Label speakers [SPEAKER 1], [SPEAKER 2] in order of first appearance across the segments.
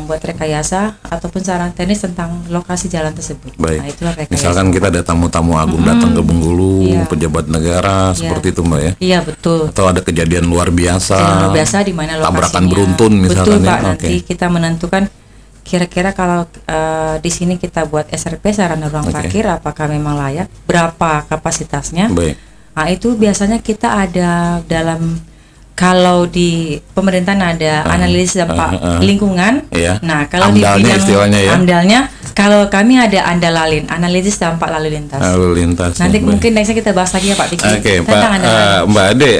[SPEAKER 1] membuat rekayasa ataupun saran teknis tentang lokasi jalan tersebut.
[SPEAKER 2] Baik.
[SPEAKER 1] Nah, itulah rekayasa.
[SPEAKER 2] Misalkan kita ada tamu-tamu agung datang ke Bengkulu, pejabat negara, seperti itu Mbak ya?
[SPEAKER 1] Iya, betul.
[SPEAKER 2] Atau ada kejadian luar biasa,
[SPEAKER 1] di mana lokasinya.
[SPEAKER 2] tabrakan beruntun misalkan.
[SPEAKER 1] Betul Pak,
[SPEAKER 2] ya?
[SPEAKER 1] nanti kita menentukan kira-kira kalau di sini kita buat SRP sarana ruang parkir apakah memang layak, berapa kapasitasnya.
[SPEAKER 2] Baik.
[SPEAKER 1] Nah, itu biasanya kita ada dalam, kalau di pemerintahan ada analisis dampak lingkungan.
[SPEAKER 2] Iya.
[SPEAKER 1] Nah, kalau
[SPEAKER 2] AMDAL-nya
[SPEAKER 1] di bidang
[SPEAKER 2] istilahnya ya.
[SPEAKER 1] AMDAL-nya, kalau kami ada ANDALALIN, analisis dampak lalu lintas.
[SPEAKER 2] Lalu lintas.
[SPEAKER 1] Nanti mungkin nextnya kita bahas lagi ya Pak Fikri.
[SPEAKER 2] Oke,
[SPEAKER 1] tentang ANDALALIN.
[SPEAKER 2] Mbak Ade,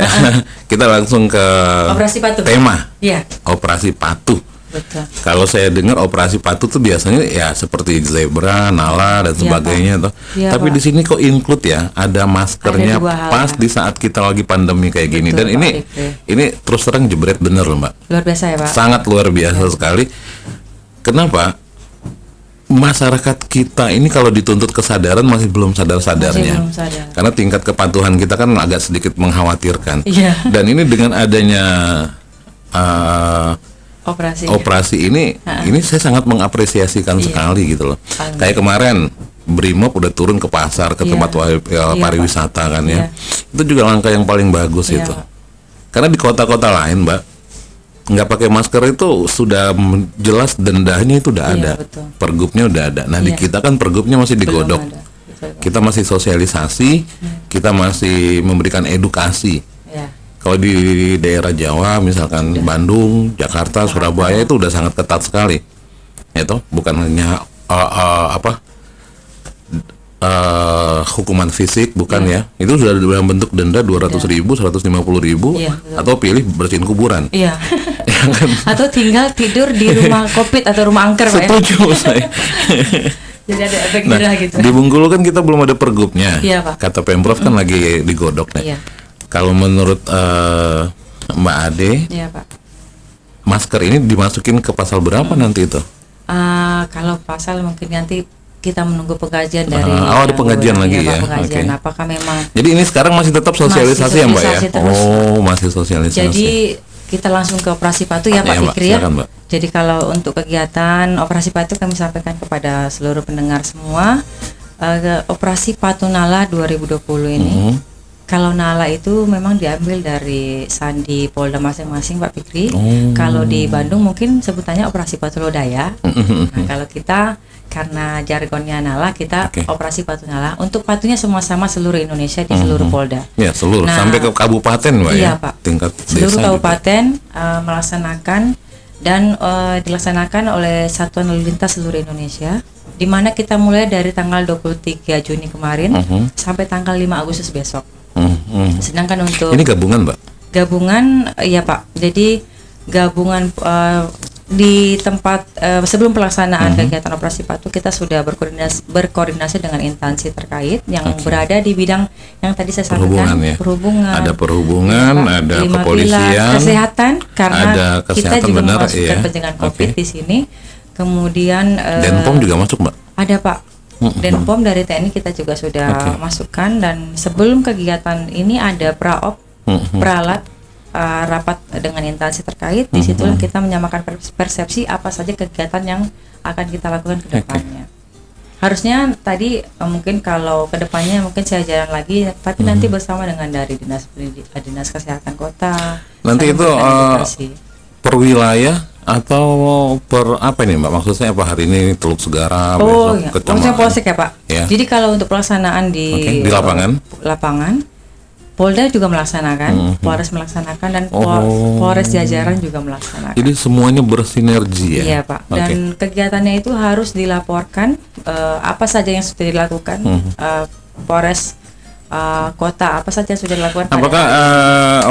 [SPEAKER 2] kita langsung ke
[SPEAKER 1] Operasi Patuh.
[SPEAKER 2] tema.
[SPEAKER 1] Iya.
[SPEAKER 2] Operasi Patuh.
[SPEAKER 1] Betul.
[SPEAKER 2] Kalau saya dengar operasi patuh tuh biasanya ya seperti zebra, nala dan sebagainya toh.
[SPEAKER 1] Iya,
[SPEAKER 2] Tapi
[SPEAKER 1] Pak.
[SPEAKER 2] di sini kok include ya, ada maskernya
[SPEAKER 1] Ada 2 hal,
[SPEAKER 2] pas
[SPEAKER 1] ya.
[SPEAKER 2] di saat kita lagi pandemi kayak gini.
[SPEAKER 1] Betul,
[SPEAKER 2] Dan
[SPEAKER 1] Pak Fikri.
[SPEAKER 2] ini terus terang jebret bener loh Mbak.
[SPEAKER 1] Luar biasa ya Pak.
[SPEAKER 2] Sangat luar biasa sekali. Kenapa? Masyarakat kita ini kalau dituntut kesadaran masih belum sadar-sadarnya.
[SPEAKER 1] Masih belum sadar.
[SPEAKER 2] Karena tingkat kepatuhan kita kan agak sedikit mengkhawatirkan.
[SPEAKER 1] Iya.
[SPEAKER 2] Dan ini dengan adanya operasi ini saya sangat mengapresiasikan sekali gitu loh. Kayak kemarin Brimob udah turun ke pasar, ke tempat pariwisata kan ya. Itu juga langkah yang paling bagus itu.
[SPEAKER 1] Pak.
[SPEAKER 2] Karena di kota-kota lain, Mbak, nggak pakai masker itu sudah jelas dendanya itu udah ada.
[SPEAKER 1] Betul.
[SPEAKER 2] Pergubnya udah ada. Nah, di kita kan pergubnya masih digodok.
[SPEAKER 1] Belum ada. Betul, Pak.
[SPEAKER 2] Kita masih sosialisasi, kita masih memberikan edukasi.
[SPEAKER 1] Ya.
[SPEAKER 2] Kalau di daerah Jawa, misalkan Bandung, Jakarta, Surabaya itu udah sangat ketat sekali. Itu bukan hanya hukuman fisik, bukan ya. Itu sudah dalam bentuk denda 200.000, 150.000, atau pilih bersihin kuburan.
[SPEAKER 1] Iya. Atau tinggal tidur di rumah COVID atau rumah angker, Pak ya.
[SPEAKER 2] Setuju saya.
[SPEAKER 1] Jadi ada efek jerah gitu.
[SPEAKER 2] Di Bengkulu kan kita belum ada pergubnya.
[SPEAKER 1] Iya, Pak.
[SPEAKER 2] Kata Pemprov kan lagi digodok nih.
[SPEAKER 1] Iya.
[SPEAKER 2] Kalau menurut Mbak Ade,
[SPEAKER 1] Iya, Pak.
[SPEAKER 2] masker ini dimasukin ke pasal berapa nanti itu?
[SPEAKER 1] Kalau pasal mungkin nanti kita menunggu pengkajian dari
[SPEAKER 2] ada pengkajian lagi ya.
[SPEAKER 1] Pak, pengkajian.
[SPEAKER 2] Oke.
[SPEAKER 1] Apakah memang
[SPEAKER 2] Jadi ini sekarang masih tetap sosialisasi ya Mbak ya?
[SPEAKER 1] sosialisasi terus,
[SPEAKER 2] Oh, masih sosialisasi.
[SPEAKER 1] Jadi kita langsung ke operasi patuh ya Pak Fikri ya.
[SPEAKER 2] Silakan, Mbak.
[SPEAKER 1] Jadi kalau untuk kegiatan operasi patuh kami sampaikan kepada seluruh pendengar semua, operasi Patuh Nala 2020 ini. Kalau Nala itu memang diambil dari sandi Polda masing-masing Pak Fikri. Kalau di Bandung mungkin sebutannya operasi Patuh Lodaya. Nah, kalau kita karena jargonnya Nala, kita operasi Patuh Nala. Untuk patuhnya semua sama seluruh Indonesia di seluruh Polda.
[SPEAKER 2] Ya, seluruh sampai ke kabupaten Mbak
[SPEAKER 1] iya,
[SPEAKER 2] ya.
[SPEAKER 1] Pak.
[SPEAKER 2] Tingkat
[SPEAKER 1] seluruh
[SPEAKER 2] desa
[SPEAKER 1] kabupaten melaksanakan dan dilaksanakan oleh Satuan Lalu Lintas seluruh Indonesia, di mana kita mulai dari tanggal 23 Juni kemarin sampai tanggal 5 Agustus besok. Sedangkan untuk
[SPEAKER 2] ini gabungan Mbak?
[SPEAKER 1] Gabungan, ya Pak. Jadi gabungan di tempat sebelum pelaksanaan kegiatan operasi patuh kita sudah berkoordinasi dengan instansi terkait yang berada di bidang yang tadi saya sampaikan, perhubungan.
[SPEAKER 2] Ada perhubungan,
[SPEAKER 1] ya,
[SPEAKER 2] ada
[SPEAKER 1] 5
[SPEAKER 2] kepolisian,
[SPEAKER 1] pilar, kesehatan karena
[SPEAKER 2] ada kesehatan,
[SPEAKER 1] kita juga
[SPEAKER 2] benar,
[SPEAKER 1] memasukkan pencegahan COVID di sini. Kemudian
[SPEAKER 2] Denpom juga masuk Mbak?
[SPEAKER 1] Ada Pak. Denpom dari TNI kita juga sudah masukkan, dan sebelum kegiatan ini ada praop, peralat, rapat dengan instansi terkait. Di situlah kita menyamakan persepsi apa saja kegiatan yang akan kita lakukan ke depannya. Harusnya tadi mungkin kalau ke depannya mungkin saya jalan lagi, tapi nanti bersama dengan dari dinas kesehatan kota.
[SPEAKER 2] Nanti itu per wilayah atau per apa ini Mbak? Maksudnya apa, hari ini Teluk Segara, besok
[SPEAKER 1] kecamatan Polsek ya Pak. Ya. Jadi kalau untuk pelaksanaan di lapangan, Polda juga melaksanakan, Polres melaksanakan, dan Polres jajaran juga melaksanakan.
[SPEAKER 2] Jadi semuanya bersinergi ya?
[SPEAKER 1] Iya Pak. Dan kegiatannya itu harus dilaporkan apa saja yang sudah dilakukan, Polres kota apa saja sudah dilakukan.
[SPEAKER 2] Apakah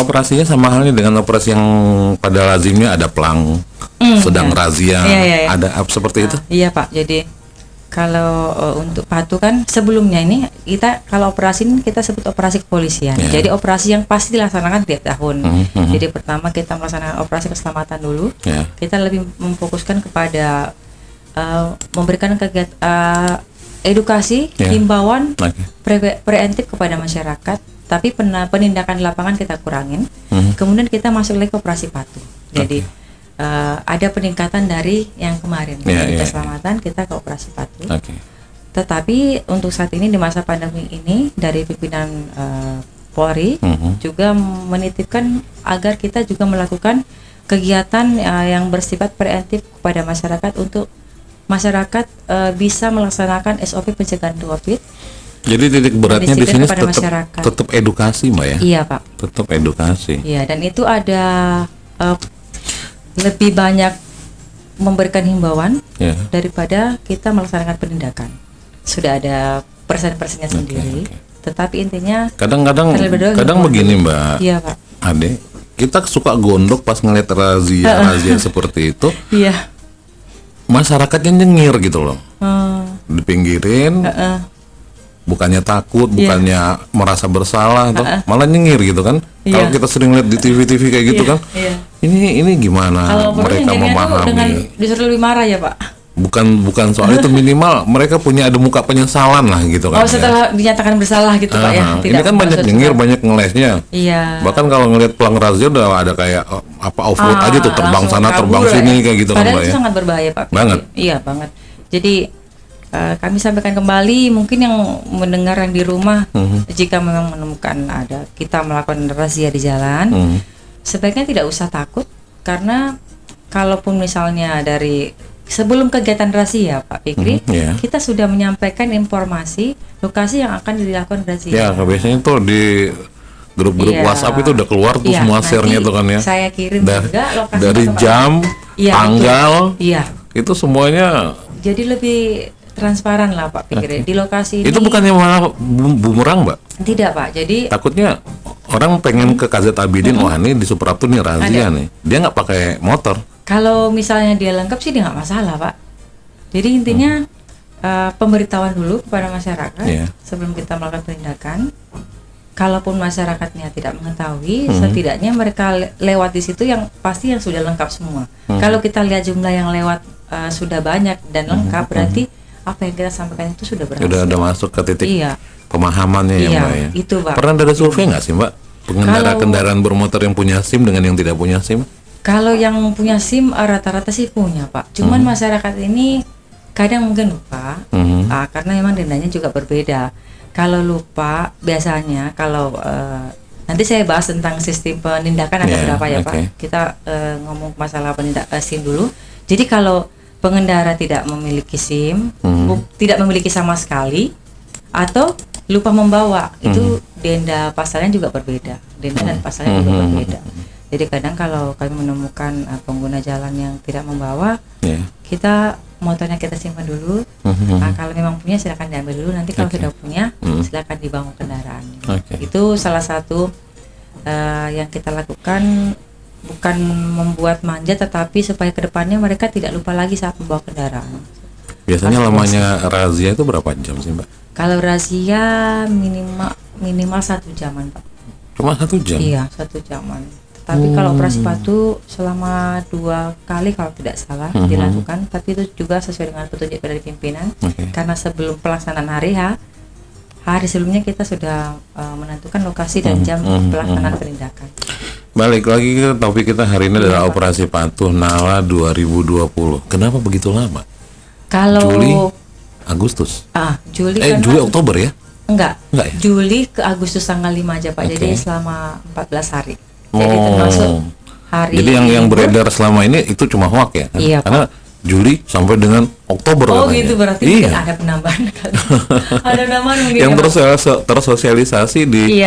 [SPEAKER 2] operasinya sama halnya dengan operasi yang pada lazimnya ada pelang sedang razia, ada seperti itu?
[SPEAKER 1] Iya Pak. Jadi kalau untuk patuh kan sebelumnya ini kita kalau operasi ini kita sebut operasi kepolisian. Jadi operasi yang pasti dilaksanakan tiap tahun. Jadi pertama kita melaksanakan operasi keselamatan dulu. Kita lebih memfokuskan kepada memberikan kegiatan edukasi, himbauan, preventif kepada masyarakat. Tapi penindakan di lapangan kita kurangin. Kemudian kita masuk lagi ke operasi patuh. Jadi ada peningkatan dari yang kemarin. Dari keselamatan kita ke operasi patuh. Tetapi untuk saat ini di masa pandemi ini dari pimpinan Polri juga menitipkan agar kita juga melakukan kegiatan yang bersifat preventif kepada masyarakat untuk masyarakat bisa melaksanakan SOP pencegahan COVID.
[SPEAKER 2] Jadi titik beratnya di sini tetap edukasi, Mbak ya?
[SPEAKER 1] Iya, Pak.
[SPEAKER 2] Tetap edukasi.
[SPEAKER 1] Iya, dan itu ada lebih banyak memberikan himbauan daripada kita melaksanakan penindakan. Sudah ada persen-persennya sendiri. Tetapi intinya kadang
[SPEAKER 2] begini, Mbak.
[SPEAKER 1] Iya, Pak.
[SPEAKER 2] Ade, kita suka gondok pas ngeliat razia seperti itu.
[SPEAKER 1] Iya.
[SPEAKER 2] Masyarakatnya nyengir gitu loh. Dipinggirin. Bukannya takut, bukannya merasa bersalah, malah nyengir gitu kan. Kalau kita sering lihat di TV-TV kayak gitu kan. Ini gimana
[SPEAKER 1] kalau
[SPEAKER 2] mereka memahami?
[SPEAKER 1] Dengan disuruh lebih marah ya, Pak.
[SPEAKER 2] Bukan soal itu, minimal mereka ada muka penyesalan lah gitu kan.
[SPEAKER 1] Setelah dinyatakan bersalah gitu, Pak ya.
[SPEAKER 2] Ini kan banyak nyengir, banyak ngelesnya.
[SPEAKER 1] Iya.
[SPEAKER 2] Bahkan kalau ngelihat pulang razia udah ada kayak off-road aja tuh, terbang sana terbang sini kayak gitu kan, Mbak ya.
[SPEAKER 1] Padahal itu sangat berbahaya, Pak.
[SPEAKER 2] Banget.
[SPEAKER 1] Iya, banget. Jadi kami sampaikan kembali, mungkin yang mendengar yang di rumah, jika memang menemukan ada kita melakukan razia di jalan, sebaiknya tidak usah takut, karena kalaupun misalnya dari sebelum kegiatan razia, Pak Fikri, kita sudah menyampaikan informasi lokasi yang akan dilakukan razia.
[SPEAKER 2] Ya, biasanya tuh di grup-grup WhatsApp itu udah keluar tuh semua share-nya tuh kan ya.
[SPEAKER 1] Saya kirim juga lokasi
[SPEAKER 2] dari jam, tanggal, itu semuanya.
[SPEAKER 1] Jadi lebih transparan lah, Pak Fikri. Di lokasi
[SPEAKER 2] itu
[SPEAKER 1] ini,
[SPEAKER 2] bukannya malah bumerang, Mbak?
[SPEAKER 1] Tidak, Pak. Jadi
[SPEAKER 2] takutnya orang pengen ke KZ Abidin, wah ini di Suprapto nih razia nih. Dia nggak pakai motor.
[SPEAKER 1] Kalau misalnya dia lengkap sih dia nggak masalah, Pak. Jadi intinya pemberitahuan dulu kepada masyarakat sebelum kita melakukan penindakan. Kalaupun masyarakatnya tidak mengetahui, setidaknya mereka lewat di situ yang pasti yang sudah lengkap semua. Kalau kita lihat jumlah yang lewat sudah banyak dan lengkap, berarti apa yang kita sampaikan itu sudah berhasil.
[SPEAKER 2] Sudah masuk ke titik pemahamannya ya, Mbak ya.
[SPEAKER 1] Itu, Pak.
[SPEAKER 2] Pernah ada survei nggak sih, Mbak? Pengendara kendaraan bermotor yang punya SIM dengan yang tidak punya SIM?
[SPEAKER 1] Kalau yang punya SIM rata-rata sih punya, Pak. Cuman masyarakat ini kadang mungkin lupa, karena memang dendanya juga berbeda. Kalau lupa, biasanya kalau nanti saya bahas tentang sistem penindakan ada berapa ya, Pak. Kita ngomong masalah SIM dulu. Jadi kalau pengendara tidak memiliki SIM, tidak memiliki sama sekali, atau lupa membawa, itu denda pasalnya juga berbeda. Denda dan pasalnya juga berbeda. Jadi kadang kalau kami menemukan pengguna jalan yang tidak membawa, kita motornya kita simpan dulu. Kalau memang punya silakan diambil dulu. Nanti kalau sudah punya, silakan dibawa kendaraan. Itu salah satu yang kita lakukan, bukan membuat manja, tetapi supaya kedepannya mereka tidak lupa lagi saat membawa kendaraan.
[SPEAKER 2] Biasanya lamanya razia itu berapa jam sih, Mbak?
[SPEAKER 1] Kalau razia minimal 1 jaman, Pak.
[SPEAKER 2] Cuma 1 jam?
[SPEAKER 1] Iya, 1 jaman. Tapi kalau operasi patuh selama 2 kali kalau tidak salah dilakukan, tapi itu juga sesuai dengan petunjuk dari pimpinan. Karena sebelum pelaksanaan hari sebelumnya kita sudah menentukan lokasi dan jam pelaksanaan penindakan.
[SPEAKER 2] Balik lagi ke topik kita hari ini adalah operasi patuh Nala 2020. Kenapa begitu lama?
[SPEAKER 1] Kalau
[SPEAKER 2] Juli, Agustus.
[SPEAKER 1] Juli
[SPEAKER 2] Oktober ya?
[SPEAKER 1] Enggak
[SPEAKER 2] ya?
[SPEAKER 1] Juli ke Agustus tanggal 5 aja, Pak. Jadi selama 14 hari. Jadi termasuk hari.
[SPEAKER 2] Jadi yang beredar selama ini itu cuma hoak ya?
[SPEAKER 1] Iya,
[SPEAKER 2] karena Juli sampai dengan Oktober katanya.
[SPEAKER 1] Gitu berarti ada penambahan kali. Ada penambahan mungkin. Yang
[SPEAKER 2] tersosialisasi di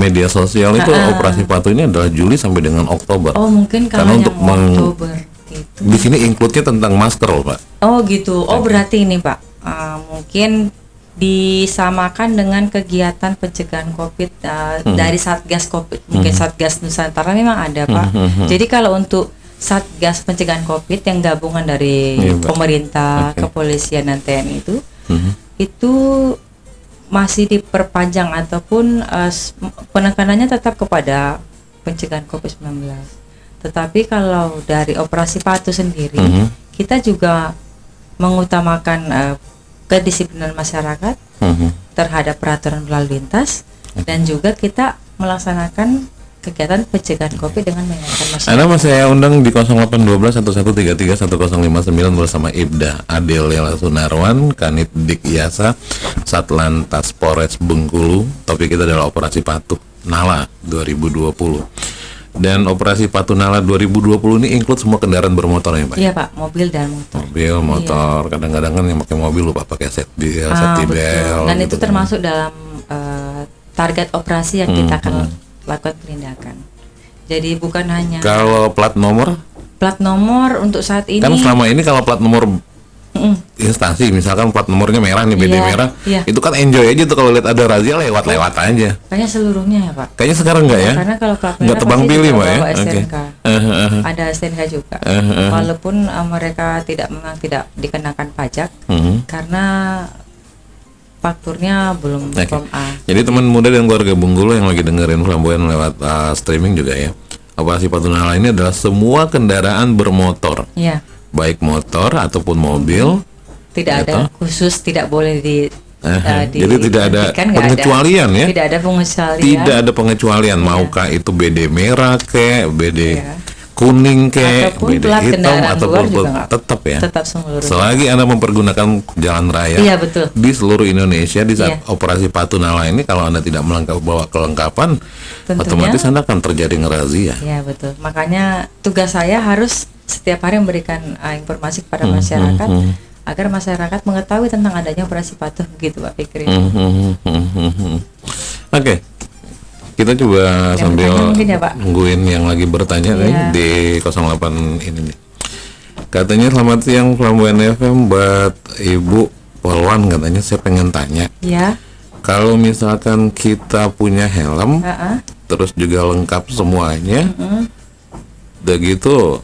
[SPEAKER 2] media sosial itu operasi patuh ini adalah Juli sampai dengan Oktober.
[SPEAKER 1] Oh, mungkin kalau yang Oktober itu.
[SPEAKER 2] Di sini include-nya tentang masker loh, Pak.
[SPEAKER 1] Oh gitu. Oh berarti ini, Pak. Mungkin disamakan dengan kegiatan pencegahan COVID dari Satgas COVID, mungkin Satgas Nusantara memang ada, Pak. Jadi kalau untuk Satgas pencegahan COVID yang gabungan dari pemerintah, kepolisian dan TNI itu masih diperpanjang ataupun penekanannya tetap kepada pencegahan COVID-19. Tetapi kalau dari operasi patuh sendiri, kita juga mengutamakan kedisiplinan masyarakat terhadap peraturan lalu lintas, dan juga kita melaksanakan kegiatan pencegahan COVID dengan mengingatkan masyarakat.
[SPEAKER 2] Anda masih saya undang di 0812 1133 1059 bersama Ibda Adelia Sunarwan, Kanit Dik Yasa, Satlantas Polres Bengkulu. Topik kita adalah Operasi Patuh Nala 2020. Dan Operasi Patuh Nala 2020 ini include semua kendaraan bermotor ya Pak?
[SPEAKER 1] Iya Pak, mobil dan motor.
[SPEAKER 2] Mobil, motor, kadang-kadang kan yang pakai mobil lupa pakai safety belt.
[SPEAKER 1] Dan
[SPEAKER 2] gitu
[SPEAKER 1] itu termasuk dalam target operasi yang kita akan lakukan penindakan. Jadi bukan hanya
[SPEAKER 2] kalau plat nomor
[SPEAKER 1] untuk saat ini
[SPEAKER 2] kan selama ini kalau plat nomor instansi misalkan plat nomornya merah nih, BD merah, itu kan enjoy aja tuh kalau lihat ada razia lewat aja.
[SPEAKER 1] Kayaknya seluruhnya ya Pak.
[SPEAKER 2] Kayaknya sekarang enggak ya?
[SPEAKER 1] Karena kalau plat
[SPEAKER 2] nggak
[SPEAKER 1] merah
[SPEAKER 2] tebang
[SPEAKER 1] pasti
[SPEAKER 2] pilih
[SPEAKER 1] juga
[SPEAKER 2] Mbak ya.
[SPEAKER 1] bawa STNK.
[SPEAKER 2] Oke.
[SPEAKER 1] Ada STNK juga. Walaupun mereka memang tidak dikenakan pajak karena fakturnya belum form A.
[SPEAKER 2] Jadi teman muda dan keluarga Bengkulu yang lagi dengerin Flamboyan lewat streaming juga ya. Operasi Patuh Nala ini adalah semua kendaraan bermotor.
[SPEAKER 1] Iya.
[SPEAKER 2] Baik motor ataupun mobil.
[SPEAKER 1] Tidak ada khusus, tidak boleh
[SPEAKER 2] jadi tidak ada pengecualian ya.
[SPEAKER 1] Tidak ada pengecualian.
[SPEAKER 2] Tidak ada pengecualian. Maukah itu BD merah BD kuning
[SPEAKER 1] ataupun
[SPEAKER 2] BD
[SPEAKER 1] plat
[SPEAKER 2] hitam ataupun tetap ya.
[SPEAKER 1] Tetap seluruhnya.
[SPEAKER 2] Selagi Anda mempergunakan jalan raya
[SPEAKER 1] betul.
[SPEAKER 2] di seluruh Indonesia di saat Operasi Patuh Nala ini, kalau Anda tidak bawa kelengkapan, otomatis Anda akan terjadi ngerazia.
[SPEAKER 1] Iya betul. Makanya tugas saya harus setiap hari memberikan informasi kepada masyarakat agar masyarakat mengetahui tentang adanya operasi patuh gitu Pak Fikri. Oke.
[SPEAKER 2] Kita coba sambil
[SPEAKER 1] ya,
[SPEAKER 2] nungguin yang lagi bertanya nih di 08 ini nih. Katanya selamat siang Flamboyan FM buat Ibu Polwan, katanya saya pengen tanya.
[SPEAKER 1] Iya.
[SPEAKER 2] Kalau misalkan kita punya helm, terus juga lengkap semuanya, udah gitu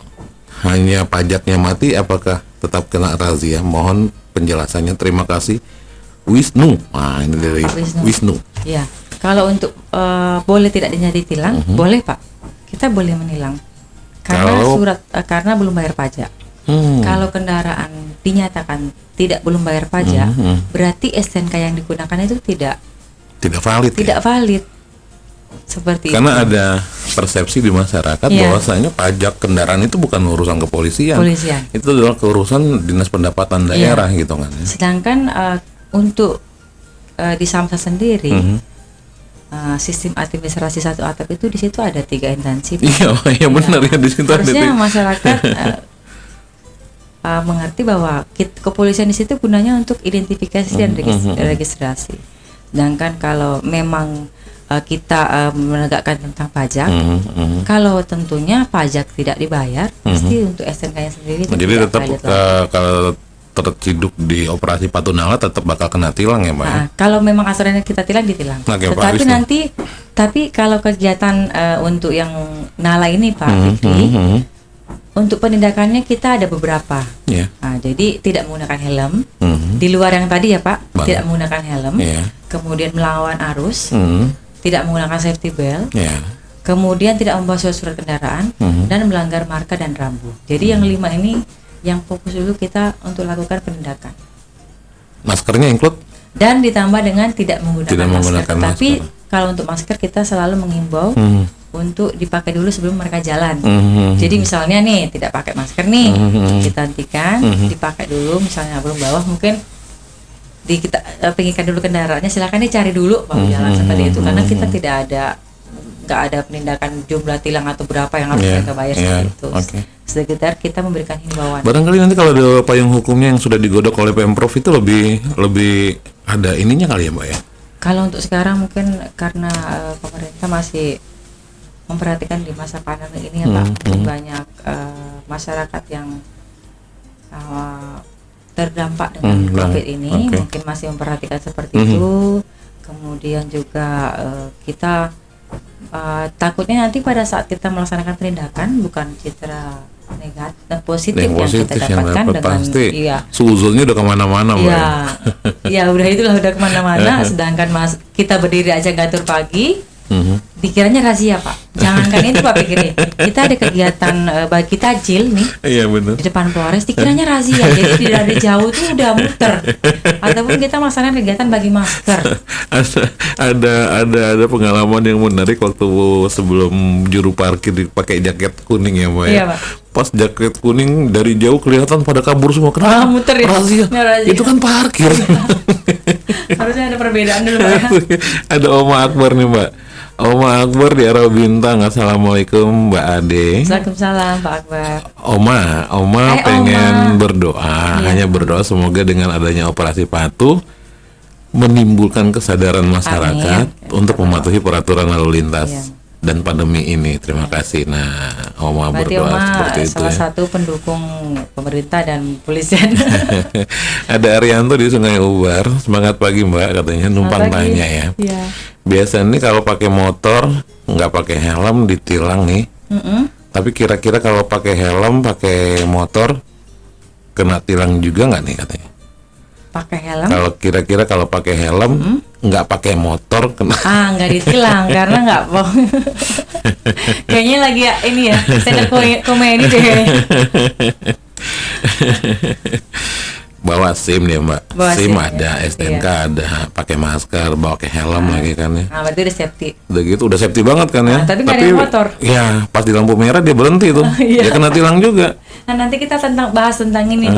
[SPEAKER 2] hanya pajaknya mati, apakah tetap kena razia? Mohon penjelasannya. Terima kasih. Wisnu. Nah, ini dari Wisnu.
[SPEAKER 1] Iya. Kalau untuk boleh tidak ditilang, boleh Pak. Kita boleh menilang. Karena karena belum bayar pajak. Kalau kendaraan dinyatakan belum bayar pajak, berarti STNK yang digunakan itu tidak valid. Tidak valid. Seperti
[SPEAKER 2] karena
[SPEAKER 1] itu.
[SPEAKER 2] Ada persepsi di masyarakat bahwasanya pajak kendaraan itu bukan urusan kepolisian. Itu adalah urusan Dinas Pendapatan Daerah gitu kan.
[SPEAKER 1] Sedangkan untuk di Samsat sendiri sistem administrasi satu atap itu di situ ada 3 instansi.
[SPEAKER 2] Iya benar ya, di situ ada.
[SPEAKER 1] Harusnya masyarakat mengerti bahwa kepolisian di situ gunanya untuk identifikasi dan registrasi. Sedangkan kalau memang kita menegakkan tentang pajak, kalau tentunya pajak tidak dibayar, pasti untuk STNK-nya sendiri.
[SPEAKER 2] Jadi tetap kalau terciduk di Operasi Patuh Nala tetap bakal kena tilang ya Mbak?
[SPEAKER 1] Kalau memang asuransinya kita tilang, ditilang. Tapi kalau kegiatan untuk yang Nala ini Pak Fikri, untuk penindakannya kita ada beberapa. Jadi tidak menggunakan helm, di luar yang tadi ya Pak, tidak menggunakan helm, kemudian melawan arus, tidak menggunakan safety belt, kemudian tidak membawa surat kendaraan, dan melanggar marka dan rambu. Jadi yang 5 ini yang fokus dulu kita untuk lakukan penindakan.
[SPEAKER 2] Maskernya include?
[SPEAKER 1] Dan ditambah dengan tidak menggunakan masker. Tapi kalau untuk masker kita selalu mengimbau untuk dipakai dulu sebelum mereka jalan. Jadi misalnya nih tidak pakai masker nih, kita hentikan, dipakai dulu. Misalnya belum bawah mungkin kita penginkan dulu kendaraannya, silakan dicari dulu baru jalan seperti itu. Karena kita nggak ada penindakan jumlah tilang atau berapa yang harus mereka bayar seperti itu. Sekitar kita memberikan himbauan.
[SPEAKER 2] Barangkali nanti kalau ada payung hukumnya yang sudah digodok oleh Pemprov itu lebih ada ininya kali ya Mbak ya?
[SPEAKER 1] Kalau untuk sekarang mungkin karena pemerintah masih memperhatikan di masa pandemi ini ya Pak, banyak masyarakat yang terdampak dengan COVID ini, mungkin masih memperhatikan seperti itu. Kemudian juga kita takutnya nanti pada saat kita melaksanakan penindakan bukan citra negatif positif yang kita dapatkan dengan
[SPEAKER 2] pasti suzulnya udah kemana-mana
[SPEAKER 1] ya udah itulah udah kemana-mana. Sedangkan kita berdiri aja ngatur pagi pikirannya razia Pak. Jangankan itu Pak pikirin. Kita ada kegiatan bagi takjil nih.
[SPEAKER 2] Iya benar.
[SPEAKER 1] Di depan Polres dikiranya razia. Jadi dari jauh tuh udah muter. Ataupun kita melaksanakan kegiatan bagi masker.
[SPEAKER 2] ada pengalaman yang menarik waktu sebelum juru parkir pakai jaket kuning ya Mbak.
[SPEAKER 1] Iya Pak.
[SPEAKER 2] Pas jaket kuning dari jauh kelihatan pada kabur semua. Kenapa?
[SPEAKER 1] Muter ya.
[SPEAKER 2] Razia. Itu kan parkir.
[SPEAKER 1] Harusnya ada perbedaan dulu Pak ya.
[SPEAKER 2] Ada Oma Akbar nih Mbak. Oma Akbar di Arah Bintang. Assalamualaikum Mbak Ade.
[SPEAKER 1] Waalaikumsalam Pak Akbar.
[SPEAKER 2] Oma pengen berdoa.
[SPEAKER 1] Iya.
[SPEAKER 2] Hanya berdoa semoga dengan adanya operasi patuh menimbulkan kesadaran masyarakat untuk mematuhi peraturan lalu lintas.
[SPEAKER 1] Iya.
[SPEAKER 2] Dan pandemi ini. Terima kasih. Nah, Oma
[SPEAKER 1] Berarti
[SPEAKER 2] berdoa
[SPEAKER 1] Oma
[SPEAKER 2] seperti itu
[SPEAKER 1] salah
[SPEAKER 2] ya.
[SPEAKER 1] satu pendukung pemerintah dan polisian.
[SPEAKER 2] Ada Arianto di Sungai Ubar. Semangat pagi Mbak, katanya numpang
[SPEAKER 1] Selamat pagi.
[SPEAKER 2] tanya ya.
[SPEAKER 1] Iya.
[SPEAKER 2] Biasanya nih kalau pakai motor nggak pakai helm ditilang nih. Tapi kira-kira kalau pakai helm, pakai motor kena tilang juga nggak nih katanya?
[SPEAKER 1] Pakai helm?
[SPEAKER 2] Kalau kira-kira kalau pakai helm nggak pakai motor kena?
[SPEAKER 1] Nggak ditilang karena nggak mau. Kayaknya lagi ya, ini ya stand up komedi deh.
[SPEAKER 2] Bawa SIM ya Mbak.
[SPEAKER 1] Bawa
[SPEAKER 2] SIM
[SPEAKER 1] SIM,
[SPEAKER 2] ada,
[SPEAKER 1] ya.
[SPEAKER 2] STNK ada, pakai masker, bawa pakai helm lagi kan ya.
[SPEAKER 1] Berarti udah safety.
[SPEAKER 2] Udah gitu udah safety banget kan ya.
[SPEAKER 1] Tapi nggak ada yang motor.
[SPEAKER 2] Ya pas di lampu merah dia berhenti tuh.
[SPEAKER 1] Iya.
[SPEAKER 2] Dia kena tilang juga.
[SPEAKER 1] Nah nanti kita bahas tentang ini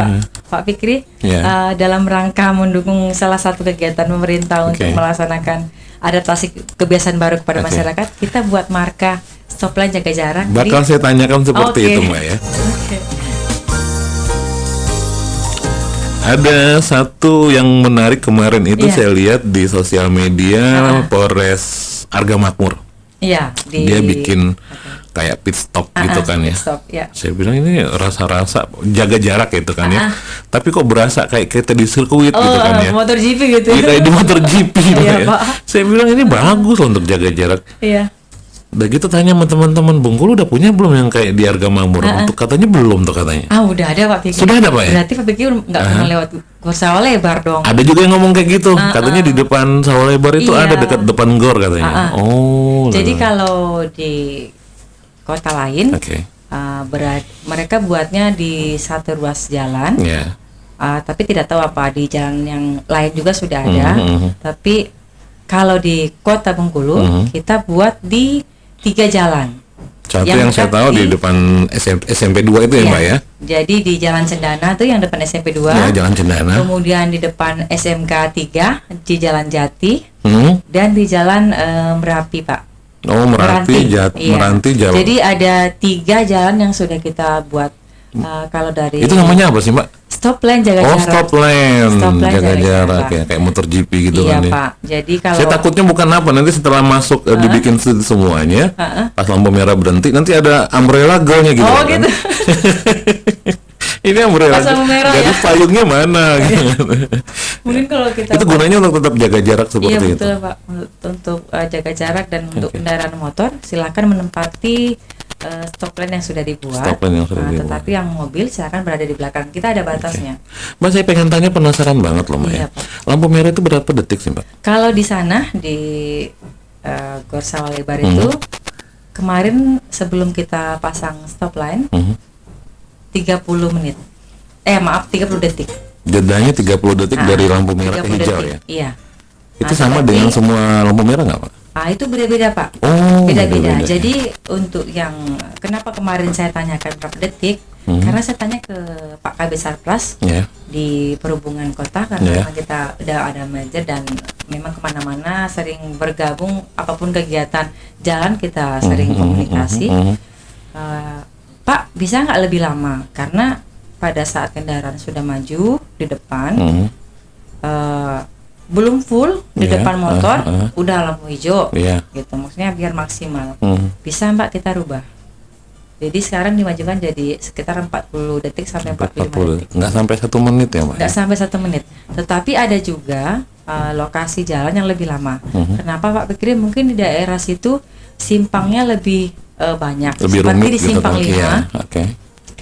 [SPEAKER 1] Pak Fikri.
[SPEAKER 2] Iya.
[SPEAKER 1] Dalam rangka mendukung salah satu kegiatan pemerintah untuk melaksanakan adaptasi kebiasaan baru kepada masyarakat, kita buat marka stop line jaga jarak.
[SPEAKER 2] Bakal saya tanyakan seperti itu Mbak ya. Ada satu yang menarik kemarin itu saya lihat di sosial media Polres Argamakmur.
[SPEAKER 1] Iya.
[SPEAKER 2] Dia bikin kayak pit stop gitu kan ya.
[SPEAKER 1] Stop, ya.
[SPEAKER 2] Saya bilang ini rasa-rasa jaga jarak gitu kan ya. Tapi kok berasa kayak kita di sirkuit gitu kan ya.
[SPEAKER 1] Motor GP gitu.
[SPEAKER 2] Ya, kayak di motor GP gitu
[SPEAKER 1] Iya,
[SPEAKER 2] ya.
[SPEAKER 1] Pak.
[SPEAKER 2] Saya bilang ini bagus loh untuk jaga jarak.
[SPEAKER 1] Iya.
[SPEAKER 2] Udah gitu tanya sama teman-teman Bengkulu udah punya belum yang kayak di Argamakmur? Untuk katanya belum tuh katanya.
[SPEAKER 1] Udah ada Pak Fikri.
[SPEAKER 2] Sudah ada Pak ya?
[SPEAKER 1] Berarti Pak Fikri nggak pernah lewat Gorsa Lebar dong.
[SPEAKER 2] Ada juga yang ngomong kayak gitu. Katanya di depan Sawah Lebar itu
[SPEAKER 1] Iya.
[SPEAKER 2] ada dekat depan gor katanya. Oh.
[SPEAKER 1] Jadi kalau di kota lain,
[SPEAKER 2] Oke.
[SPEAKER 1] mereka buatnya di satu ruas jalan.
[SPEAKER 2] Ya.
[SPEAKER 1] Tapi tidak tahu apa di jalan yang lain juga sudah ada. Tapi kalau di kota Bengkulu kita buat di 3 jalan.
[SPEAKER 2] Satu yang saya tahu di depan SMP 2 itu ya Mbak ya.
[SPEAKER 1] Jadi di Jalan Cendana tuh yang depan SMP 2.
[SPEAKER 2] Ya, Jalan Cendana.
[SPEAKER 1] Kemudian di depan SMK 3 di Jalan Jati dan di Jalan Merapi Pak.
[SPEAKER 2] Oh, Meranti Jawa.
[SPEAKER 1] Jadi ada 3 jalan yang sudah kita buat. Kalau dari
[SPEAKER 2] itu namanya apa sih Mbak?
[SPEAKER 1] Stop line jaga jarak.
[SPEAKER 2] Stop line,
[SPEAKER 1] Stop line
[SPEAKER 2] jaga jarak
[SPEAKER 1] jarak.
[SPEAKER 2] ya, kayak motor GP gitu
[SPEAKER 1] Iya
[SPEAKER 2] kan ya.
[SPEAKER 1] Pak. Jadi kalau
[SPEAKER 2] Saya takutnya bukan apa nanti setelah masuk dibikin semuanya, pas lampu merah berhenti nanti ada umbrella girl-nya gitu
[SPEAKER 1] Oh
[SPEAKER 2] kan.
[SPEAKER 1] gitu.
[SPEAKER 2] Ini umbrella.
[SPEAKER 1] Pas lampu merah
[SPEAKER 2] Jadi
[SPEAKER 1] ya.
[SPEAKER 2] payungnya mana gitu.
[SPEAKER 1] Mungkin kalau kita
[SPEAKER 2] Itu gunanya untuk tetap jaga jarak seperti
[SPEAKER 1] Iya
[SPEAKER 2] itu.
[SPEAKER 1] betul Pak. Untuk jaga jarak dan untuk kendaraan motor silakan menempati stop line yang sudah dibuat.
[SPEAKER 2] Stop line yang sudah dibuat.
[SPEAKER 1] Tetapi yang mobil silakan berada di belakang. Kita ada batasnya.
[SPEAKER 2] Mbak saya pengen tanya penasaran banget loh Mbak
[SPEAKER 1] Iya,
[SPEAKER 2] ya.
[SPEAKER 1] Pak.
[SPEAKER 2] Lampu merah itu berapa detik sih Mbak?
[SPEAKER 1] Kalau di sana di Gor Sawah Lebar itu kemarin sebelum kita pasang stop line 30 menit. Maaf 30 detik.
[SPEAKER 2] Jedanya 30 detik dari lampu merah ke
[SPEAKER 1] 30
[SPEAKER 2] hijau
[SPEAKER 1] detik.
[SPEAKER 2] ya.
[SPEAKER 1] Iya.
[SPEAKER 2] Itu sama
[SPEAKER 1] tetapi-
[SPEAKER 2] dengan semua lampu merah nggak Pak?
[SPEAKER 1] Itu beda-beda Pak.
[SPEAKER 2] Oh,
[SPEAKER 1] Beda-beda.
[SPEAKER 2] beda-beda.
[SPEAKER 1] Jadi untuk yang kenapa kemarin saya tanyakan berapa detik? Karena saya tanya ke Pak Kabid Sarpras
[SPEAKER 2] Ya.
[SPEAKER 1] di perhubungan kota karena
[SPEAKER 2] Ya.
[SPEAKER 1] memang kita udah ada manajer dan memang kemana-mana sering bergabung apapun kegiatan jalan kita sering komunikasi. Pak bisa nggak lebih lama? Karena pada saat kendaraan sudah maju di depan. Belum full di
[SPEAKER 2] Iya,
[SPEAKER 1] depan motor udah lampu hijau
[SPEAKER 2] Iya.
[SPEAKER 1] gitu, maksudnya biar maksimal. Bisa Mbak kita rubah, jadi sekarang dimajukan jadi sekitar 40 detik sampai 45 detik,
[SPEAKER 2] Nggak sampai 1 menit ya Mbak?
[SPEAKER 1] nggak sampai 1 menit. Tetapi ada juga lokasi jalan yang lebih lama. Kenapa Pak Fikri? Mungkin di daerah situ simpangnya lebih banyak,
[SPEAKER 2] Lebih
[SPEAKER 1] seperti
[SPEAKER 2] rumit
[SPEAKER 1] di
[SPEAKER 2] gitu
[SPEAKER 1] simpang
[SPEAKER 2] kan?
[SPEAKER 1] 5.
[SPEAKER 2] Iya, oke.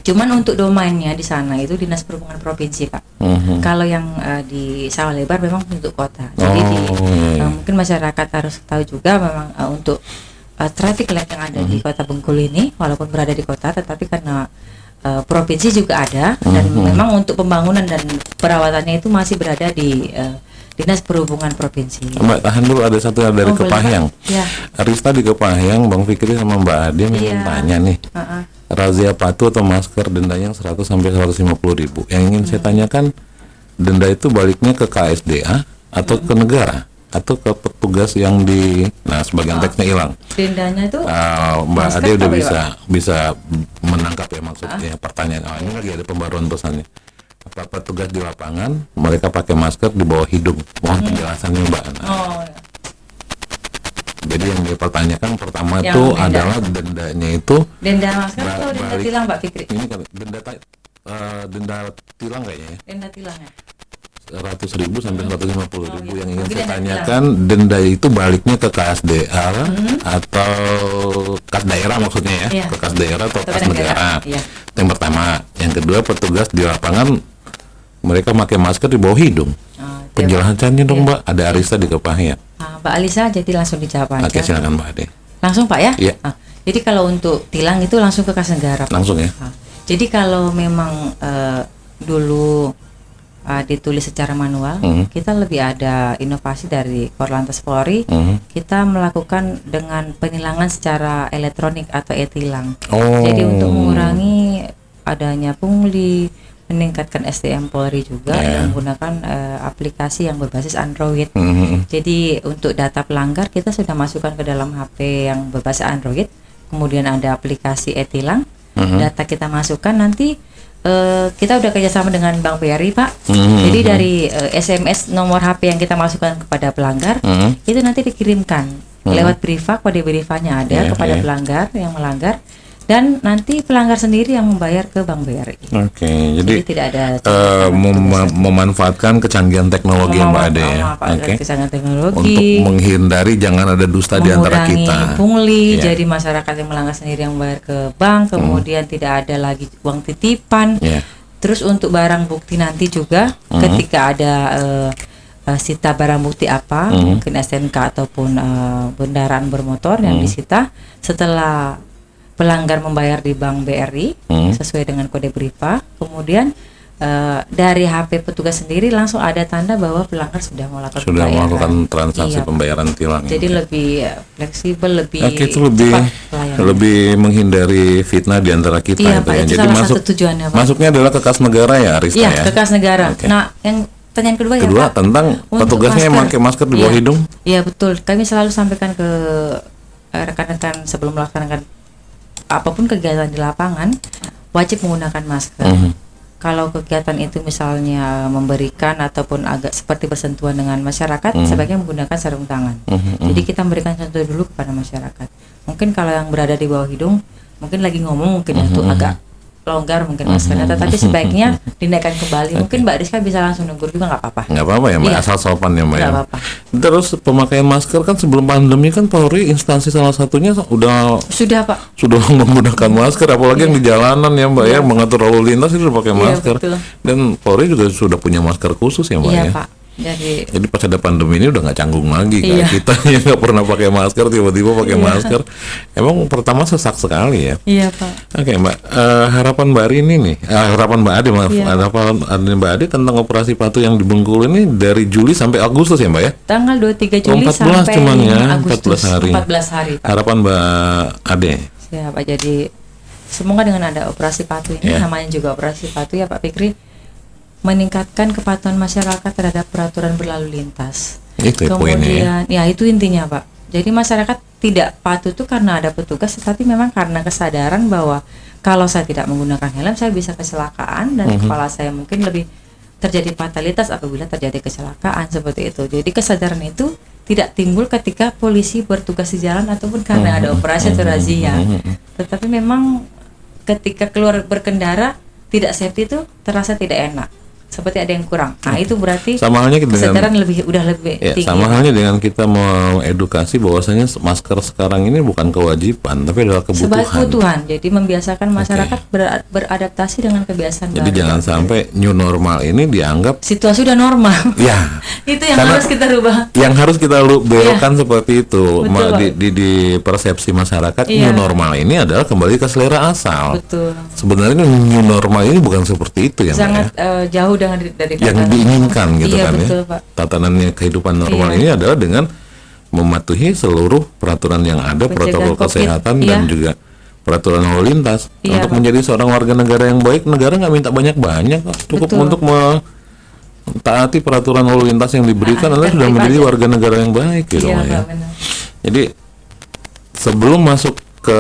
[SPEAKER 1] Cuman untuk domainnya di sana itu Dinas Perhubungan Provinsi Pak. Kalau yang di Sawah Lebar memang untuk kota. Jadi
[SPEAKER 2] iya.
[SPEAKER 1] mungkin masyarakat harus tahu juga memang untuk traffic light yang ada di Kota Bengkulu ini, walaupun berada di kota, tetapi karena provinsi juga ada, dan memang untuk pembangunan dan perawatannya itu masih berada di Dinas Perhubungan Provinsi.
[SPEAKER 2] Mbak, tahan dulu, ada satu dari Kepahyang.
[SPEAKER 1] Ya.
[SPEAKER 2] Arista di Kepahyang, Bang Fikri sama Mbak Ade ingin tanya nih. Razia patuh atau masker dendanya 100 sampai 150.000. Yang ingin saya tanyakan, denda itu baliknya ke KSDA atau ke negara atau ke petugas yang sebagian teksnya hilang.
[SPEAKER 1] Dendanya itu
[SPEAKER 2] Mbak Ade udah bisa menangkap ya maksudnya pertanyaan. Ini lagi ada pembaruan pesannya. Apa petugas di lapangan mereka pakai masker di bawah hidung? Mohon penjelasannya Mbak Ana. Jadi yang dia pertanyakan pertama itu adalah dendanya itu
[SPEAKER 1] denda masker atau denda tilang Mbak Fikri?
[SPEAKER 2] Ini kan denda tilang kayaknya ya.
[SPEAKER 1] Denda tilang ya.
[SPEAKER 2] 100.000 sampai 150.000. Yang ingin saya tanyakan, denda itu baliknya ke KSDA atau kas daerah maksudnya ya, ke kas daerah atau kas negara. Itu yang pertama. Yang kedua, petugas di lapangan mereka pakai masker di bawah hidung. Penjelasannya dong Mbak. Ada Arista di Kepahyang.
[SPEAKER 1] Mbak Alisa, jadi langsung dijawab aja.
[SPEAKER 2] Oke, silakan Mbak Ade.
[SPEAKER 1] Langsung Pak ya?
[SPEAKER 2] Iya.
[SPEAKER 1] Jadi kalau untuk tilang itu langsung ke kas negara Pak.
[SPEAKER 2] Langsung ya.
[SPEAKER 1] Jadi kalau memang dulu ditulis secara manual, kita lebih ada inovasi dari Korlantas Polri. Kita melakukan dengan penilangan secara elektronik atau e-tilang. Jadi untuk mengurangi adanya pungli, meningkatkan SDM Polri juga yang menggunakan aplikasi yang berbasis Android. Jadi untuk data pelanggar kita sudah masukkan ke dalam HP yang berbasis Android. Kemudian ada aplikasi e-tilang. Data kita masukkan, nanti kita udah kerjasama dengan Bank BRI Pak. Jadi dari SMS nomor HP yang kita masukkan kepada pelanggar, itu nanti dikirimkan lewat brifa, kode brifanya ada kepada pelanggar yang melanggar, dan nanti pelanggar sendiri yang membayar ke Bank BRI.
[SPEAKER 2] Jadi tidak ada memanfaatkan kecanggihan teknologi yang Mbak Ade ya.
[SPEAKER 1] Kecanggihan teknologi
[SPEAKER 2] untuk menghindari jangan ada dusta di antara kita.
[SPEAKER 1] Pungli, jadi masyarakat yang melanggar sendiri yang membayar ke bank, kemudian tidak ada lagi uang titipan. Terus untuk barang bukti nanti juga ketika ada sita barang bukti apa, mungkin STNK ataupun kendaraan bermotor yang disita, setelah pelanggar membayar di Bank BRI sesuai dengan kode brifa, kemudian dari HP petugas sendiri langsung ada tanda bahwa pelanggar sudah melakukan
[SPEAKER 2] transaksi pembayaran tilang.
[SPEAKER 1] Jadi lebih fleksibel, lebih
[SPEAKER 2] itu lebih menghindari fitnah di antara kita.
[SPEAKER 1] Iya, Pak, itu jadi salah satu tujuannya, Pak.
[SPEAKER 2] Masuknya adalah ke kas negara ya, Arista ya.
[SPEAKER 1] Iya, ke kas negara. Nah, yang pertanyaan kedua ya, Pak,
[SPEAKER 2] tentang petugasnya yang pakai masker di bawah hidung.
[SPEAKER 1] Iya, betul. Kami selalu sampaikan ke rekan-rekan sebelum melaksanakan apapun kegiatan di lapangan, wajib menggunakan masker. Kalau kegiatan itu misalnya memberikan ataupun agak seperti bersentuhan dengan masyarakat, sebaiknya menggunakan sarung tangan. Jadi kita memberikan contoh dulu kepada masyarakat. Mungkin kalau yang berada di bawah hidung, mungkin lagi ngomong, mungkin itu agak longgar mungkin maskernya, tetapi sebaiknya dinaikkan kembali. Mungkin Mbak Rizka bisa langsung negur juga, nggak apa-apa.
[SPEAKER 2] Nggak apa-apa ya Mbak, asal sopan ya Mbak.
[SPEAKER 1] Nggak apa-apa.
[SPEAKER 2] Terus pemakaian masker kan sebelum pandemi kan Polri instansi salah satunya
[SPEAKER 1] sudah Pak,
[SPEAKER 2] sudah menggunakan masker, apalagi yang di jalanan ya Mbak ya, mengatur lalu lintas itu pakai masker. Dan Polri juga sudah punya masker khusus ya Mbak ya.
[SPEAKER 1] Pak. Jadi
[SPEAKER 2] pas ada pandemi ini udah nggak canggung lagi kayak kita yang nggak pernah pakai masker tiba-tiba pakai masker. Emang pertama sesak sekali ya.
[SPEAKER 1] Iya Pak.
[SPEAKER 2] Oke Mbak, harapan Mbak Ari ini nih, harapan Mbak Ade harapan Mbak Ade tentang operasi patuh yang di Bengkulu ini dari Juli sampai Agustus ya Mbak ya?
[SPEAKER 1] Tanggal 23 Juli
[SPEAKER 2] 14
[SPEAKER 1] sampai
[SPEAKER 2] cuman ya,
[SPEAKER 1] Agustus,
[SPEAKER 2] 14 hari.
[SPEAKER 1] 14 hari Pak.
[SPEAKER 2] Harapan Mbak Ade.
[SPEAKER 1] Siap Pak. Jadi semoga dengan ada operasi patuh ini, namanya juga operasi patuh ya Pak Fikri, meningkatkan kepatuhan masyarakat terhadap peraturan berlalu lintas.
[SPEAKER 2] Itu
[SPEAKER 1] kemudian ya itu intinya Pak. Jadi masyarakat tidak patuh itu karena ada petugas, tetapi memang karena kesadaran bahwa kalau saya tidak menggunakan helm saya bisa kecelakaan dan kepala saya mungkin lebih terjadi fatalitas apabila terjadi kecelakaan seperti itu. Jadi kesadaran itu tidak timbul ketika polisi bertugas di jalan ataupun karena ada operasi atau razia. Tetapi memang ketika keluar berkendara tidak safety itu terasa tidak enak. seperti ada yang kurang. Nah, itu berarti
[SPEAKER 2] sama halnya kita
[SPEAKER 1] kesadaran udah lebih
[SPEAKER 2] ya,
[SPEAKER 1] tinggi.
[SPEAKER 2] sama halnya dengan kita mau edukasi bahwasanya masker sekarang ini bukan kewajiban tapi adalah kebutuhan.
[SPEAKER 1] Sebagai kebutuhan. Jadi membiasakan masyarakat beradaptasi dengan kebiasaan
[SPEAKER 2] Jadi
[SPEAKER 1] baru.
[SPEAKER 2] jangan sampai new normal ini dianggap
[SPEAKER 1] situasi udah normal.
[SPEAKER 2] ya.
[SPEAKER 1] Itu yang
[SPEAKER 2] Karena
[SPEAKER 1] harus kita rubah.
[SPEAKER 2] Yang harus kita belokkan seperti itu.
[SPEAKER 1] Betul,
[SPEAKER 2] Di persepsi masyarakat
[SPEAKER 1] Iya.
[SPEAKER 2] new normal ini adalah kembali ke selera asal.
[SPEAKER 1] Betul.
[SPEAKER 2] Sebenarnya new normal ini bukan seperti itu ya, Mbak,
[SPEAKER 1] Sangat
[SPEAKER 2] ya.
[SPEAKER 1] jauh dari
[SPEAKER 2] Yang
[SPEAKER 1] kata
[SPEAKER 2] diinginkan gitu
[SPEAKER 1] iya,
[SPEAKER 2] kan
[SPEAKER 1] betul,
[SPEAKER 2] ya.
[SPEAKER 1] Pak.
[SPEAKER 2] Tatanannya kehidupan normal
[SPEAKER 1] Iya.
[SPEAKER 2] ini adalah dengan mematuhi seluruh peraturan yang ada,
[SPEAKER 1] Pencegahan
[SPEAKER 2] protokol
[SPEAKER 1] COVID.
[SPEAKER 2] kesehatan
[SPEAKER 1] Iya.
[SPEAKER 2] dan juga peraturan lalu lintas.
[SPEAKER 1] Iya,
[SPEAKER 2] Untuk
[SPEAKER 1] Pak.
[SPEAKER 2] menjadi seorang warga negara yang baik, negara nggak minta banyak-banyak kok. Cukup
[SPEAKER 1] Betul.
[SPEAKER 2] untuk taati peraturan lalu lintas yang diberikan, Anda sudah
[SPEAKER 1] tertib
[SPEAKER 2] menjadi
[SPEAKER 1] aja.
[SPEAKER 2] warga negara yang baik gitu
[SPEAKER 1] Iya,
[SPEAKER 2] Mbak, ya.
[SPEAKER 1] Pak, benar.
[SPEAKER 2] Jadi sebelum masuk ke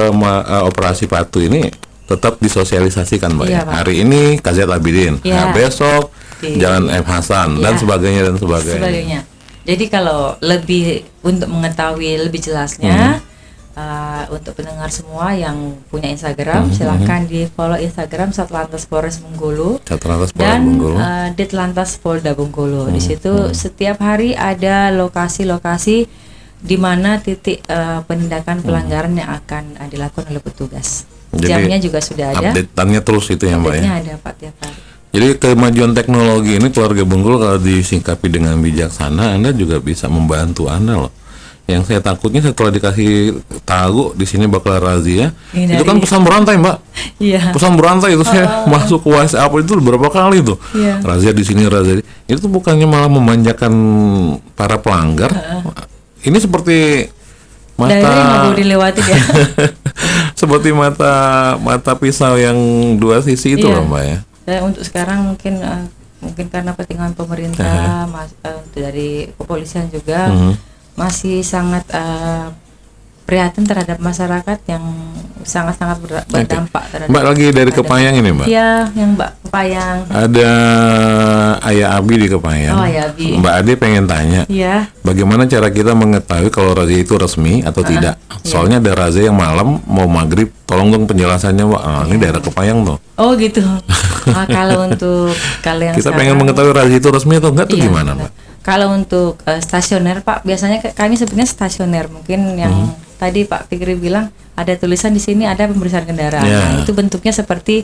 [SPEAKER 2] operasi patu ini tetap disosialisasikan Mbak,
[SPEAKER 1] Iya,
[SPEAKER 2] ya.
[SPEAKER 1] Pak.
[SPEAKER 2] Hari ini KZ Abidin,
[SPEAKER 1] Iya.
[SPEAKER 2] nah, besok
[SPEAKER 1] Di-
[SPEAKER 2] Jalan M Hasan dan
[SPEAKER 1] Iya.
[SPEAKER 2] sebagainya.
[SPEAKER 1] Jadi kalau lebih untuk mengetahui lebih jelasnya untuk pendengar semua yang punya Instagram, silahkan di follow Instagram Satlantas Polres Bengkulu
[SPEAKER 2] Satlantas Polres
[SPEAKER 1] dan
[SPEAKER 2] Bengkulu.
[SPEAKER 1] Ditlantas Polda Bengkulu. Di situ setiap hari ada lokasi-lokasi di mana titik penindakan pelanggaran yang akan dilakukan oleh petugas.
[SPEAKER 2] Jadi,
[SPEAKER 1] Jamnya juga sudah ada.
[SPEAKER 2] Update-annya terus itu ya Mbak ya.
[SPEAKER 1] Update-nya ada Pak tiap hari.
[SPEAKER 2] Jadi kemajuan teknologi ini keluarga Bengkulu kalau disingkapi dengan bijaksana, Anda juga bisa membantu Anda loh. Yang saya takutnya setelah dikasih tahu di sini bakal razia,
[SPEAKER 1] Hindari.
[SPEAKER 2] itu kan pesan berantai Mbak.
[SPEAKER 1] Iya.
[SPEAKER 2] Pesan berantai itu saya masuk ke WhatsApp itu beberapa kali tuh.
[SPEAKER 1] Iya.
[SPEAKER 2] Razia di sini, razia di. Itu bukannya malah memanjakan para pelanggar. Ini seperti
[SPEAKER 1] Dari nggak boleh dilewati ya.
[SPEAKER 2] seperti mata pisau yang dua sisi itu
[SPEAKER 1] Iya.
[SPEAKER 2] loh Mbak ya.
[SPEAKER 1] Dan untuk sekarang mungkin karena pertimbangan pemerintah, dari kepolisian juga masih sangat prihatin terhadap masyarakat yang sangat-sangat berdampak terhadap.
[SPEAKER 2] Mbak lagi dari Kepayang ini Mbak.
[SPEAKER 1] Iya, yang Mbak Kepayang.
[SPEAKER 2] Ada Ayah Abi di Kepayang.
[SPEAKER 1] Oh, Ayah Abi.
[SPEAKER 2] Mbak Ade pengen tanya,
[SPEAKER 1] Iya.
[SPEAKER 2] bagaimana cara kita mengetahui kalau razia itu resmi atau tidak? Soalnya ada razia yang malam mau maghrib, tolong dong penjelasannya Mbak. Ini daerah Kepayang tuh.
[SPEAKER 1] Oh gitu. Kalau untuk kalian
[SPEAKER 2] Kita
[SPEAKER 1] sekarang,
[SPEAKER 2] pengen mengetahui razia itu resmi atau enggak tuh
[SPEAKER 1] iya,
[SPEAKER 2] gimana
[SPEAKER 1] benar.
[SPEAKER 2] Mbak?
[SPEAKER 1] Kalau untuk stasioner Pak, biasanya kami sebutnya stasioner. Mungkin yang tadi Pak Fikri bilang ada tulisan di sini ada pemeriksaan kendaraan.
[SPEAKER 2] Ya.
[SPEAKER 1] Nah, itu bentuknya seperti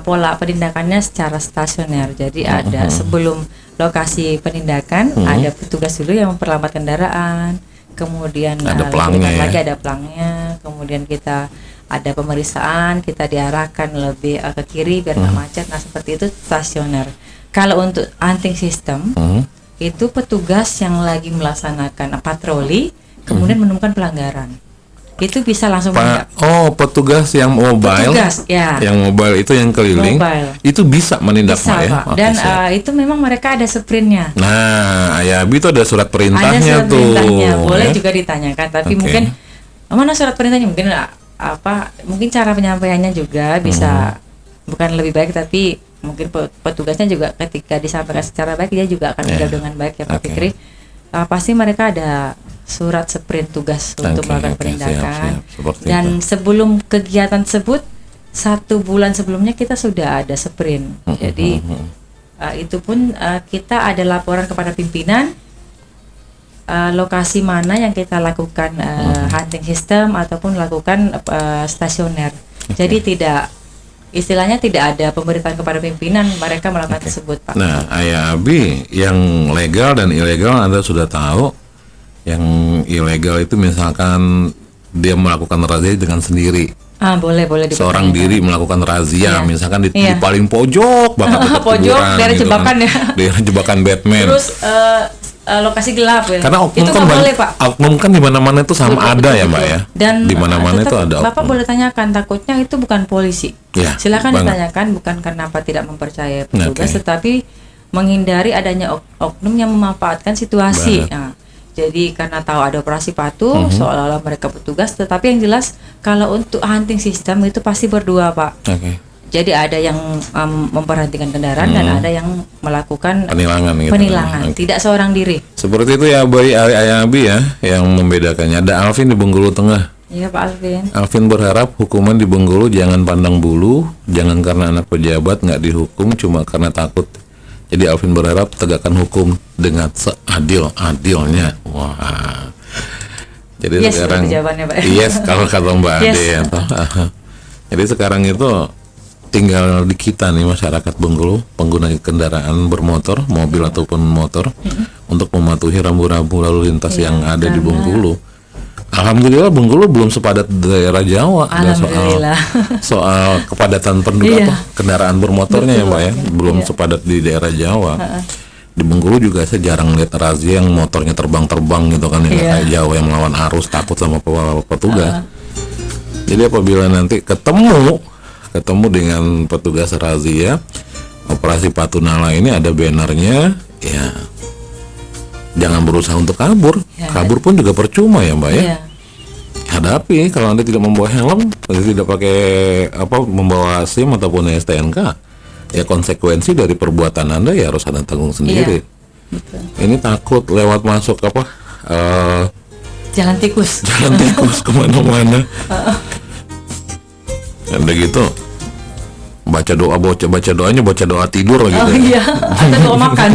[SPEAKER 1] pola penindakannya secara stasioner. Jadi ada sebelum lokasi penindakan ada petugas dulu yang memperlambat kendaraan. Kemudian
[SPEAKER 2] Ada pelangnya ya.
[SPEAKER 1] lagi ada pelangnya. Kemudian kita ada pemeriksaan, kita diarahkan lebih ke kiri biar nggak macet. Nah seperti itu stasioner. Kalau untuk hunting system itu petugas yang lagi melaksanakan patroli kemudian menemukan pelanggaran itu bisa langsung menindak.
[SPEAKER 2] Petugas yang mobile,
[SPEAKER 1] Petugas, ya.
[SPEAKER 2] yang mobile itu yang keliling,
[SPEAKER 1] Mobile.
[SPEAKER 2] itu bisa menindak
[SPEAKER 1] Bisa
[SPEAKER 2] Mbak ya.
[SPEAKER 1] Pak.
[SPEAKER 2] Oke,
[SPEAKER 1] Dan
[SPEAKER 2] siap.
[SPEAKER 1] itu memang mereka ada sprintnya.
[SPEAKER 2] Nah, Ayah Abi itu ada surat
[SPEAKER 1] Ada
[SPEAKER 2] perintahnya
[SPEAKER 1] surat
[SPEAKER 2] tuh.
[SPEAKER 1] perintahnya. Boleh
[SPEAKER 2] ya.
[SPEAKER 1] juga ditanyakan. Tapi
[SPEAKER 2] Oke.
[SPEAKER 1] mungkin mana surat perintahnya mungkin mungkin cara penyampaiannya juga bisa bukan lebih baik tapi mungkin petugasnya juga ketika disampaikan secara baik dia juga akan menjawab dengan baik ya Pak
[SPEAKER 2] Oke.
[SPEAKER 1] Fikri. Pasti mereka ada surat sprint tugas untuk
[SPEAKER 2] Oke,
[SPEAKER 1] melakukan
[SPEAKER 2] oke,
[SPEAKER 1] penindakan.
[SPEAKER 2] siap. Seperti
[SPEAKER 1] Dan
[SPEAKER 2] itu.
[SPEAKER 1] sebelum kegiatan tersebut 1 bulan sebelumnya kita sudah ada sprint. Jadi itu pun kita ada laporan kepada pimpinan lokasi mana yang kita lakukan hunting system ataupun lakukan stasioner. Jadi istilahnya tidak ada pemberitaan kepada pimpinan, mereka melakukan tersebut Pak.
[SPEAKER 2] Nah, Ayah Abi, yang legal dan ilegal Anda sudah tahu. Yang ilegal itu misalkan dia melakukan razia dengan sendiri.
[SPEAKER 1] Boleh
[SPEAKER 2] Seorang
[SPEAKER 1] dipertanyakan.
[SPEAKER 2] diri melakukan razia,
[SPEAKER 1] Iya.
[SPEAKER 2] misalkan di
[SPEAKER 1] Iya.
[SPEAKER 2] paling pojok banget dekat
[SPEAKER 1] Pojok,
[SPEAKER 2] kuburan
[SPEAKER 1] daerah
[SPEAKER 2] gitu
[SPEAKER 1] jebakan
[SPEAKER 2] kan.
[SPEAKER 1] ya.
[SPEAKER 2] Daerah jebakan Batman.
[SPEAKER 1] Terus lokasi gelap ya.
[SPEAKER 2] Karena oknum
[SPEAKER 1] itu
[SPEAKER 2] kan
[SPEAKER 1] nggak boleh Pak.
[SPEAKER 2] oknum kan di mana-mana itu sama
[SPEAKER 1] Betul,
[SPEAKER 2] ada
[SPEAKER 1] betul,
[SPEAKER 2] ya Mbak
[SPEAKER 1] betul.
[SPEAKER 2] ya.
[SPEAKER 1] Dan
[SPEAKER 2] Di mana-mana itu
[SPEAKER 1] tetap
[SPEAKER 2] ada
[SPEAKER 1] Bapak
[SPEAKER 2] oknum.
[SPEAKER 1] boleh tanyakan, takutnya itu bukan polisi.
[SPEAKER 2] Ya,
[SPEAKER 1] Silakan
[SPEAKER 2] banget.
[SPEAKER 1] ditanyakan, bukan karena apa tidak mempercayai petugas,
[SPEAKER 2] Oke.
[SPEAKER 1] tetapi menghindari adanya oknum yang memanfaatkan situasi.
[SPEAKER 2] Banget.
[SPEAKER 1] Nah, jadi karena tahu ada operasi patuh, seolah-olah mereka petugas, tetapi yang jelas kalau untuk hunting system itu pasti berdua Pak.
[SPEAKER 2] Oke.
[SPEAKER 1] Jadi ada yang memperhatikan kendaraan dan ada yang melakukan
[SPEAKER 2] Penilangan gitu.
[SPEAKER 1] penilangan,
[SPEAKER 2] Oke.
[SPEAKER 1] tidak seorang diri.
[SPEAKER 2] Seperti itu ya Ayah Abi ya yang membedakannya. Ada Alvin di Bengkulu Tengah.
[SPEAKER 1] Iya Pak Alvin.
[SPEAKER 2] Alvin berharap hukuman di Bengkulu jangan pandang bulu, jangan karena anak pejabat nggak dihukum cuma karena takut Jadi Alvin berharap tegakkan hukum dengan seadil-adilnya. Wah. Jadi
[SPEAKER 1] yes,
[SPEAKER 2] sekarang
[SPEAKER 1] jawabannya, Pak.
[SPEAKER 2] Yes, kalau kata Mbak Ade ya. Jadi sekarang itu tinggal di kita nih masyarakat Bengkulu, pengguna kendaraan bermotor, mobil ataupun motor, untuk mematuhi rambu-rambu lalu lintas yang ada di Bengkulu. Alhamdulillah Bengkulu belum sepadat daerah Jawa soal kepadatan penduduk kendaraan bermotornya. Betul, ya Mbak ya, belum sepadat di daerah Jawa. Di Bengkulu juga saya jarang lihat razia yang motornya terbang-terbang gitu kan, yang kayak Jawa yang melawan arus, takut sama petugas. Jadi apabila nanti ketemu dengan petugas razia operasi Patunala ini, ada bannernya, ya jangan berusaha untuk kabur. Kabur pun juga percuma ya Mbak ya. Hadapi. Kalau Anda tidak membawa helm, tidak pakai membawa SIM ataupun STNK, ya konsekuensi dari perbuatan Anda ya harus Anda tanggung sendiri. Betul. Ini takut lewat masuk
[SPEAKER 1] jalan tikus
[SPEAKER 2] kemana-mana. Ada gitu baca doanya baca doa tidur gitu.
[SPEAKER 1] Iya, atau doa makan.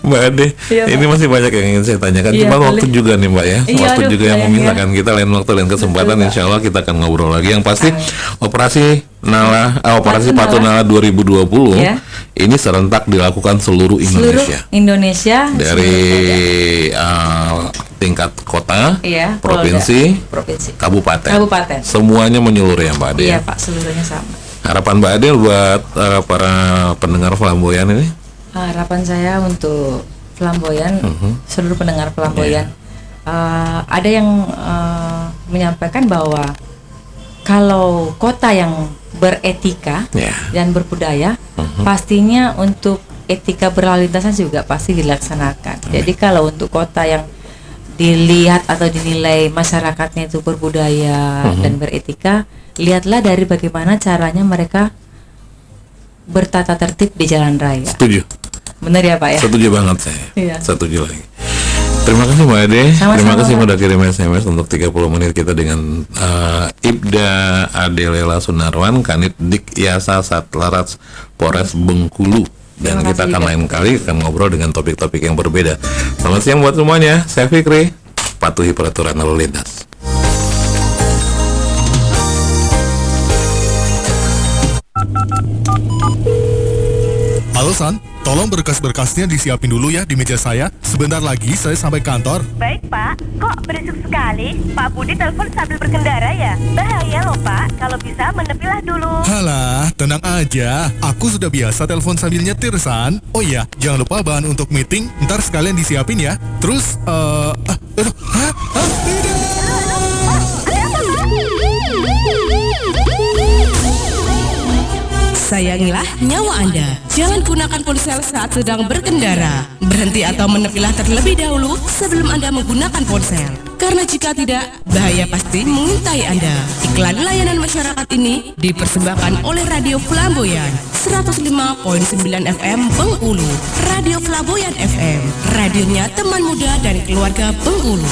[SPEAKER 2] Mbak Ade, ini masih banyak yang ingin saya tanyakan. Cuma waktu juga nih Mbak ya, waktu juga yang memisahkan kita. Lain waktu, lain kesempatan, insya Allah kita akan ngobrol lagi. Yang pasti operasi Patunala 2020 ini serentak dilakukan seluruh Indonesia. Dari tingkat kota, provinsi, kabupaten, semuanya menyeluruh ya Mbak Ade.
[SPEAKER 1] Iya Pak, seluruhnya sama.
[SPEAKER 2] Harapan Mbak Ade buat para pendengar Flamboyan ini?
[SPEAKER 1] Harapan saya untuk Flamboyan, seluruh pendengar Flamboyan, ada yang menyampaikan bahwa kalau kota yang beretika dan berbudaya, pastinya untuk etika berlalu lintasnya juga pasti dilaksanakan. Jadi kalau untuk kota yang dilihat atau dinilai masyarakatnya itu berbudaya dan beretika, lihatlah dari bagaimana caranya mereka bertata tertib di jalan raya.
[SPEAKER 2] Setuju.
[SPEAKER 1] Benar ya Pak ya?
[SPEAKER 2] Setuju banget saya. Setuju lagi. Terima kasih Mbak Ade. Terima kasih sudah kirim SMS untuk 30 menit kita dengan Ibda Adelela Sunarwan, Kanit Dik Yasa Satlaras Polres Bengkulu. Dan kita akan lain kali akan ngobrol dengan topik-topik yang berbeda. Selamat siang buat semuanya. Saya Fikri. Patuhi peraturan lalu lintas.
[SPEAKER 3] Halo San, tolong berkas-berkasnya disiapin dulu ya di meja saya. Sebentar lagi saya sampai kantor.
[SPEAKER 4] Baik Pak, kok berisik sekali? Pak Budi telepon sambil berkendara ya? Bahaya loh Pak, kalau bisa menepilah dulu.
[SPEAKER 3] Halah, tenang aja. Aku sudah biasa telepon sambil nyetir, San. Oh iya, jangan lupa bahan untuk meeting, ntar sekalian disiapin ya. Terus, tidak.
[SPEAKER 5] Sayangilah nyawa Anda. Jangan gunakan ponsel saat sedang berkendara. Berhenti atau menepilah terlebih dahulu sebelum Anda menggunakan ponsel. Karena jika tidak, bahaya pasti mengintai Anda. Iklan layanan masyarakat ini dipersembahkan oleh Radio Flamboyan 105.9 FM Bengkulu. Radio Flamboyan FM, radionya teman muda dan keluarga Bengkulu.